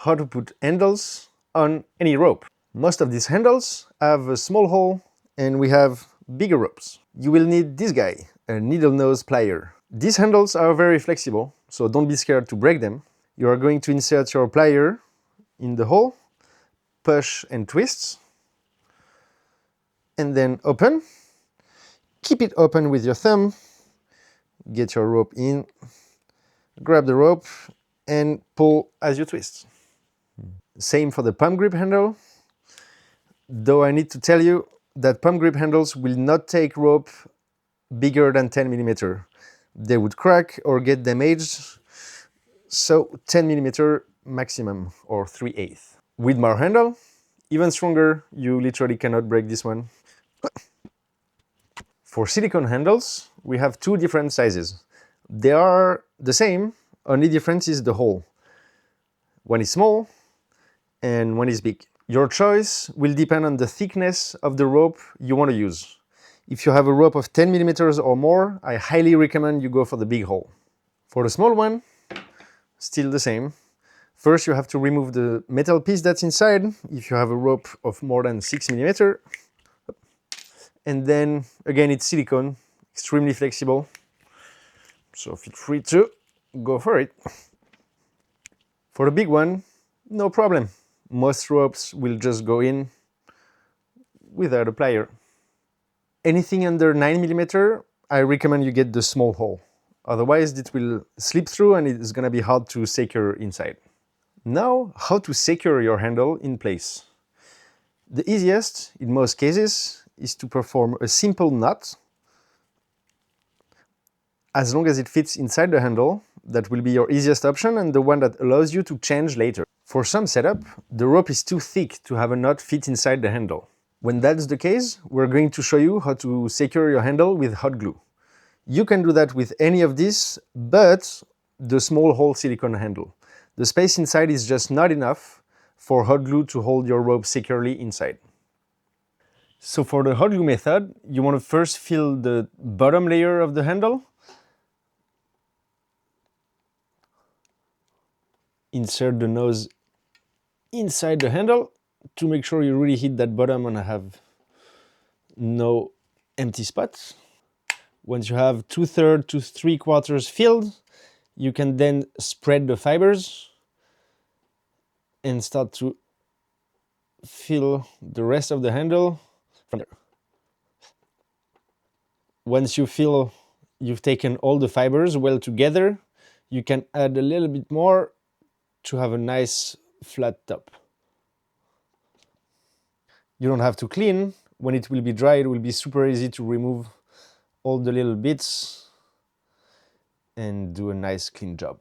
how to put handles on any rope. Most of these handles have a small hole and we have bigger ropes. You will need this guy, a needle nose plier. These handles are very flexible, so don't be scared to break them. You are going to insert your plier in the hole, push and twist, and then open. Keep it open with your thumb, get your rope in, grab the rope and pull as you twist. Same for the palm grip handle, though I need to tell you that palm grip handles will not take rope bigger than 10 mm. They would crack or get damaged, so 10 mm maximum, or 3/8. Widmar handle, even stronger, you literally cannot break this one. For silicone handles, we have two different sizes. They are the same, only difference is the hole. One is small and one is big. Your choice will depend on the thickness of the rope you want to use. If you have a rope of 10 mm or more, I highly recommend you go for the big hole. For the small one, still the same. First you have to remove the metal piece that's inside, if you have a rope of more than 6 mm. And then, again, it's silicone, extremely flexible. So feel free to go for it. For the big one, no problem. Most ropes will just go in without a plier. Anything under 9 mm, I recommend you get the small hole. Otherwise it will slip through and it's gonna be hard to secure inside. Now, how to secure your handle in place. The easiest, in most cases, is to perform a simple knot. As long as it fits inside the handle, that will be your easiest option and the one that allows you to change later. For some setup, the rope is too thick to have a knot fit inside the handle. When that's the case, we're going to show you how to secure your handle with hot glue. You can do that with any of these, but the small hole silicone handle. The space inside is just not enough for hot glue to hold your rope securely inside. So for the hot glue method, you want to first fill the bottom layer of the handle. Insert the nose inside the handle to make sure you really hit that bottom and have no empty spots. Once you have 2/3 to 3/4 filled, you can then spread the fibers and start to fill the rest of the handle from there. Once you feel you've taken all the fibers well together, you can add a little bit more to have a nice flat top. You don't have to clean. When it will be dry, it will be super easy to remove all the little bits and do a nice clean job.